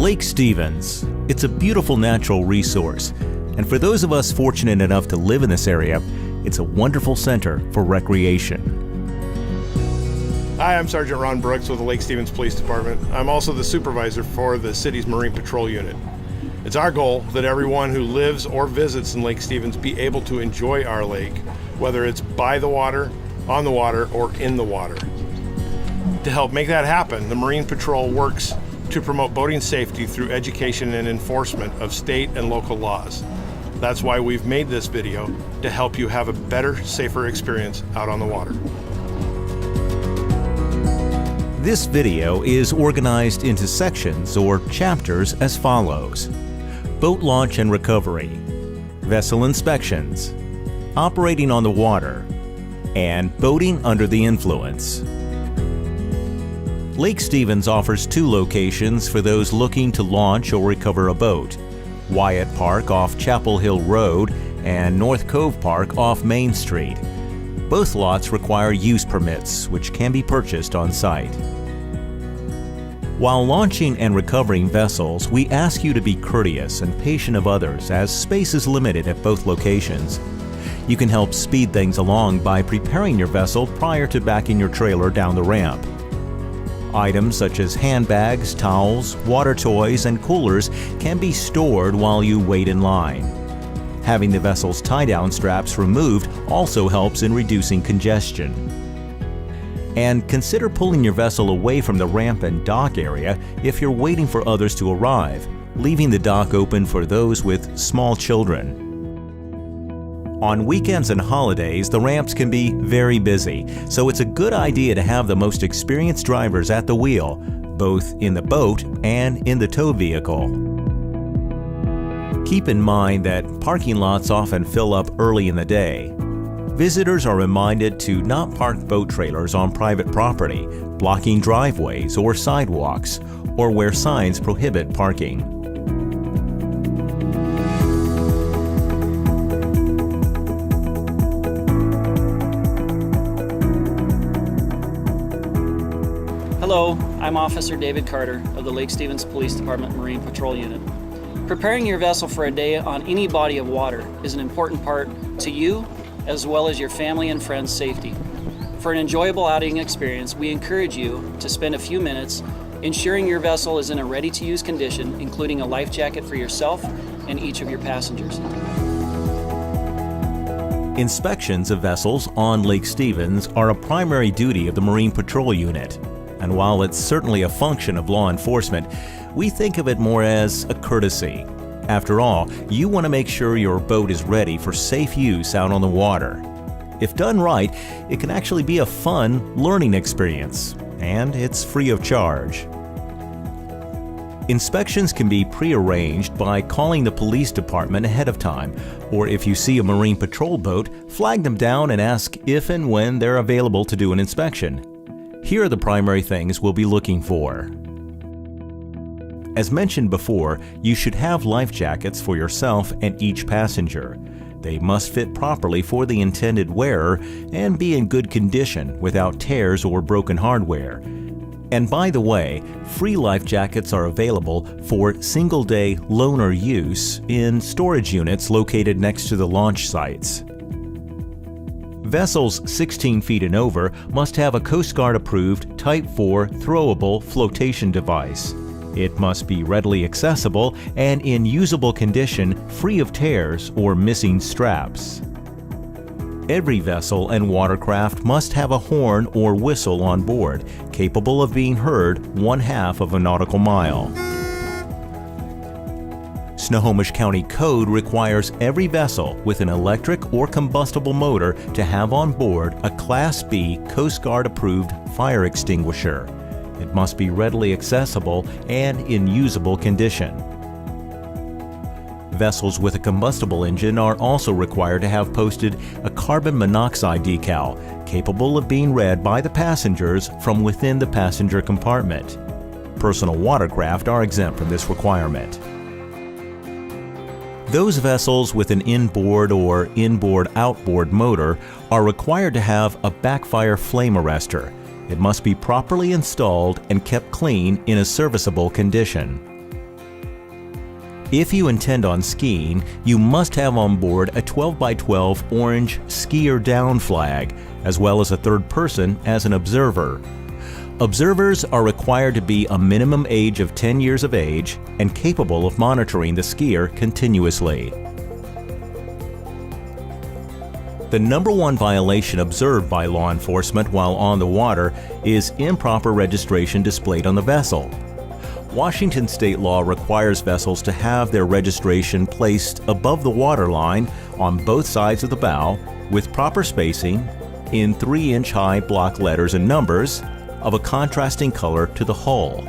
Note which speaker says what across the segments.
Speaker 1: Lake Stevens. It's a beautiful natural resource, and for those of us fortunate enough to live in this area, it's a wonderful center for recreation.
Speaker 2: Hi, I'm Sergeant Ron Brooks with the Lake Stevens Police Department. I'm also the supervisor for the city's Marine Patrol Unit. It's our goal that everyone who lives or visits in Lake Stevens be able to enjoy our lake, whether it's by the water, on the water, or in the water. To help make that happen, the Marine Patrol works to promote boating safety through education and enforcement of state and local laws. That's why we've made this video, to help you have a better, safer experience out on the water.
Speaker 1: This video is organized into sections or chapters as follows: boat launch and recovery, vessel inspections, operating on the water, and boating under the influence. Lake Stevens offers 2 locations for those looking to launch or recover a boat: Wyatt Park off Chapel Hill Road and North Cove Park off Main Street. Both lots require use permits, which can be purchased on site. While launching and recovering vessels, we ask you to be courteous and patient of others, as space is limited at both locations. You can help speed things along by preparing your vessel prior to backing your trailer down the ramp. Items such as handbags, towels, water toys, and coolers can be stored while you wait in line. Having the vessel's tie-down straps removed also helps in reducing congestion. And consider pulling your vessel away from the ramp and dock area if you're waiting for others to arrive, leaving the dock open for those with small children. On weekends and holidays, the ramps can be very busy, so it's a good idea to have the most experienced drivers at the wheel, both in the boat and in the tow vehicle. Keep in mind that parking lots often fill up early in the day. Visitors are reminded to not park boat trailers on private property, blocking driveways or sidewalks, or where signs prohibit parking.
Speaker 3: Hello, I'm Officer David Carter of the Lake Stevens Police Department Marine Patrol Unit. Preparing your vessel for a day on any body of water is an important part to you, as well as your family and friends' safety. For an enjoyable outing experience, we encourage you to spend a few minutes ensuring your vessel is in a ready-to-use condition, including a life jacket for yourself and each of your passengers.
Speaker 1: Inspections of vessels on Lake Stevens are a primary duty of the Marine Patrol Unit. And while it's certainly a function of law enforcement, we think of it more as a courtesy. After all, you want to make sure your boat is ready for safe use out on the water. If done right, it can actually be a fun learning experience, and it's free of charge. Inspections can be pre-arranged by calling the police department ahead of time, or if you see a Marine Patrol boat, flag them down and ask if and when they're available to do an inspection. Here are the primary things we'll be looking for. As mentioned before, you should have life jackets for yourself and each passenger. They must fit properly for the intended wearer and be in good condition without tears or broken hardware. And by the way, free life jackets are available for single-day loaner use in storage units located next to the launch sites. Vessels 16 feet and over must have a Coast Guard approved Type 4 throwable flotation device. It must be readily accessible and in usable condition, free of tears or missing straps. Every vessel and watercraft must have a horn or whistle on board, capable of being heard 1/2 of a nautical mile. Snohomish County Code requires every vessel with an electric or combustible motor to have on board a Class B Coast Guard approved fire extinguisher. It must be readily accessible and in usable condition. Vessels with a combustible engine are also required to have posted a carbon monoxide decal, capable of being read by the passengers from within the passenger compartment. Personal watercraft are exempt from this requirement. Those vessels with an inboard or inboard-outboard motor are required to have a backfire flame arrestor. It must be properly installed and kept clean in a serviceable condition. If you intend on skiing, you must have on board a 12x12 orange skier down flag, as well as a third person as an observer. Observers are required to be a minimum age of 10 years of age and capable of monitoring the skier continuously. The number one violation observed by law enforcement while on the water is improper registration displayed on the vessel. Washington state law requires vessels to have their registration placed above the waterline on both sides of the bow with proper spacing in 3-inch high block letters and numbers of a contrasting color to the hull.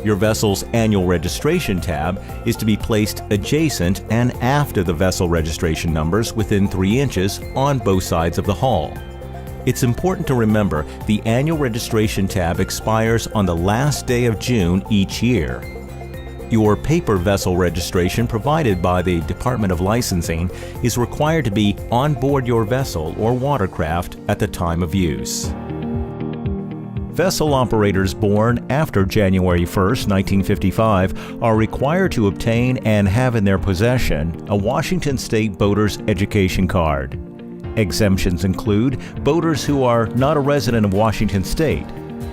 Speaker 1: Your vessel's annual registration tab is to be placed adjacent and after the vessel registration numbers within 3 inches on both sides of the hull. It's important to remember the annual registration tab expires on the last day of June each year. Your paper vessel registration provided by the Department of Licensing is required to be on board your vessel or watercraft at the time of use. Vessel operators born after January 1, 1955 are required to obtain and have in their possession a Washington State Boater's Education Card. Exemptions include boaters who are not a resident of Washington State,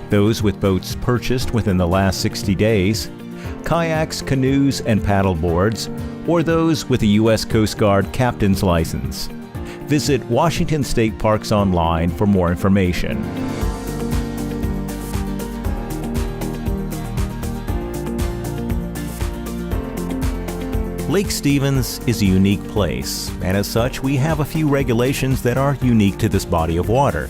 Speaker 1: those with boats purchased within the last 60 days, kayaks, canoes, and paddle boards, or those with a U.S. Coast Guard captain's license. Visit Washington State Parks online for more information. Lake Stevens is a unique place, and as such, we have a few regulations that are unique to this body of water.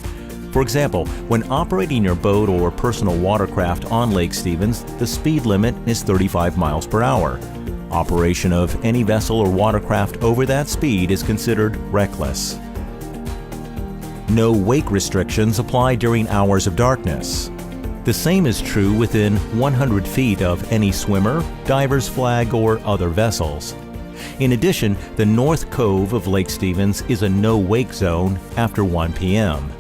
Speaker 1: For example, when operating your boat or personal watercraft on Lake Stevens, the speed limit is 35 miles per hour. Operation of any vessel or watercraft over that speed is considered reckless. No wake restrictions apply during hours of darkness. The same is true within 100 feet of any swimmer, diver's flag, or other vessels. In addition, the North Cove of Lake Stevens is a no-wake zone after 1 p.m.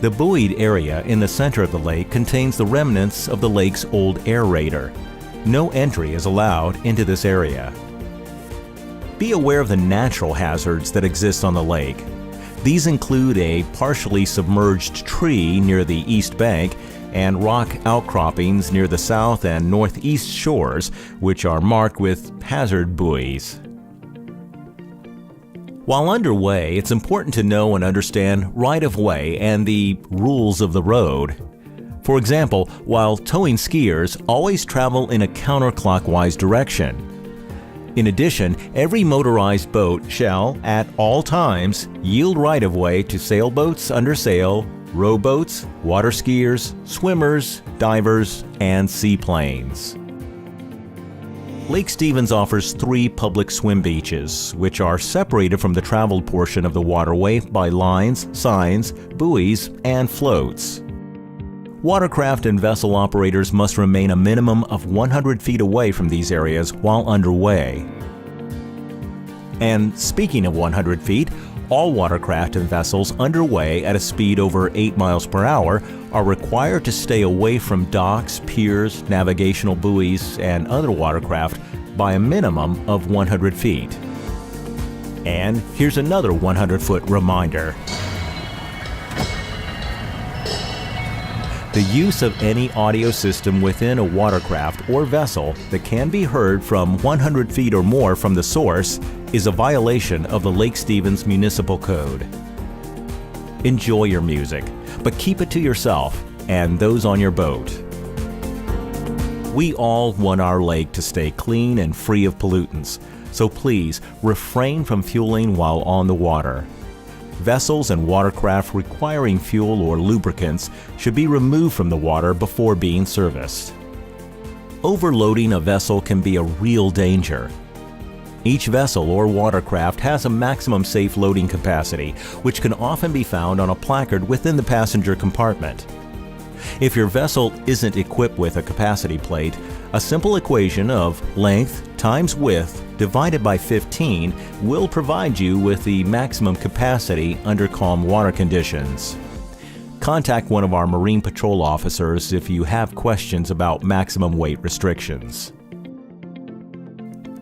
Speaker 1: The buoyed area in the center of the lake contains the remnants of the lake's old aerator. No entry is allowed into this area. Be aware of the natural hazards that exist on the lake. These include a partially submerged tree near the east bank and rock outcroppings near the south and northeast shores, which are marked with hazard buoys. While underway, it's important to know and understand right-of-way and the rules of the road. For example, while towing skiers, always travel in a counterclockwise direction. In addition, every motorized boat shall, at all times, yield right-of-way to sailboats under sail, rowboats, water skiers, swimmers, divers, and seaplanes. Lake Stevens offers 3 public swim beaches, which are separated from the traveled portion of the waterway by lines, signs, buoys, and floats. Watercraft and vessel operators must remain a minimum of 100 feet away from these areas while underway. And speaking of 100 feet, all watercraft and vessels underway at a speed over 8 miles per hour are required to stay away from docks, piers, navigational buoys, and other watercraft by a minimum of 100 feet. And here's another 100-foot reminder. The use of any audio system within a watercraft or vessel that can be heard from 100 feet or more from the source is a violation of the Lake Stevens Municipal Code. Enjoy your music, but keep it to yourself and those on your boat. We all want our lake to stay clean and free of pollutants, so please refrain from fueling while on the water. Vessels and watercraft requiring fuel or lubricants should be removed from the water before being serviced. Overloading a vessel can be a real danger. Each vessel or watercraft has a maximum safe loading capacity, which can often be found on a placard within the passenger compartment. If your vessel isn't equipped with a capacity plate, a simple equation of length times width divided by 15 will provide you with the maximum capacity under calm water conditions. Contact one of our Marine Patrol officers if you have questions about maximum weight restrictions.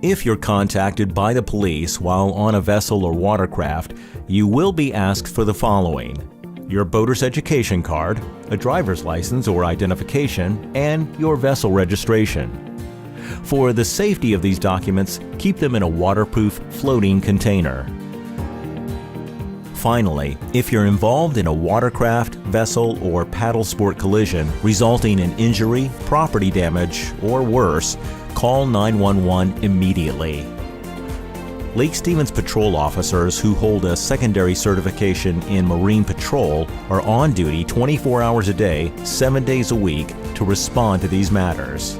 Speaker 1: If you're contacted by the police while on a vessel or watercraft, you will be asked for the following: your boater's education card, a driver's license or identification, and your vessel registration. For the safety of these documents, keep them in a waterproof floating container. Finally, if you're involved in a watercraft, vessel, or paddle sport collision resulting in injury, property damage, or worse, call 911 immediately. Lake Stevens patrol officers who hold a secondary certification in Marine Patrol are on duty 24 hours a day, 7 days a week to respond to these matters.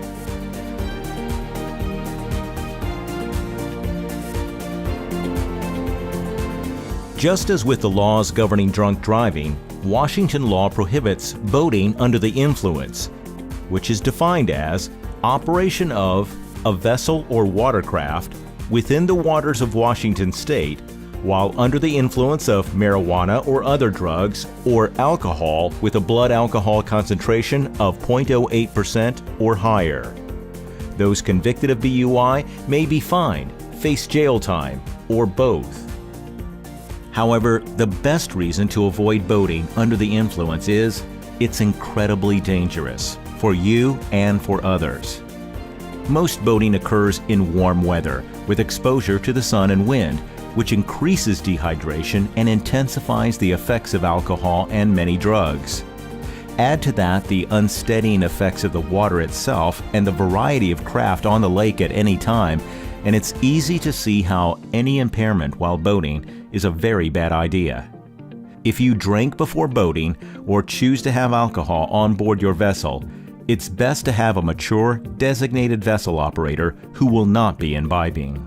Speaker 1: Just as with the laws governing drunk driving, Washington law prohibits boating under the influence, which is defined as operation of a vessel or watercraft within the waters of Washington state while under the influence of marijuana or other drugs or alcohol with a blood alcohol concentration of 0.08% or higher. Those convicted of DUI may be fined, face jail time, or both. However, the best reason to avoid boating under the influence is it's incredibly dangerous for you and for others. Most boating occurs in warm weather with exposure to the sun and wind, which increases dehydration and intensifies the effects of alcohol and many drugs. Add to that the unsteadying effects of the water itself and the variety of craft on the lake at any time, and it's easy to see how any impairment while boating is a very bad idea. If you drink before boating or choose to have alcohol on board your vessel, it's best to have a mature, designated vessel operator who will not be imbibing.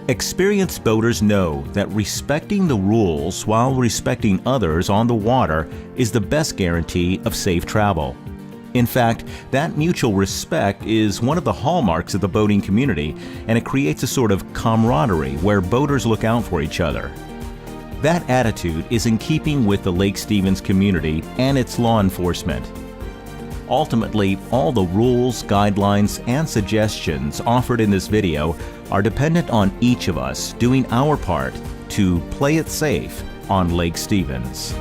Speaker 1: Experienced boaters know that respecting the rules while respecting others on the water is the best guarantee of safe travel. In fact, that mutual respect is one of the hallmarks of the boating community, and it creates a sort of camaraderie where boaters look out for each other. That attitude is in keeping with the Lake Stevens community and its law enforcement. Ultimately, all the rules, guidelines, and suggestions offered in this video are dependent on each of us doing our part to play it safe on Lake Stevens.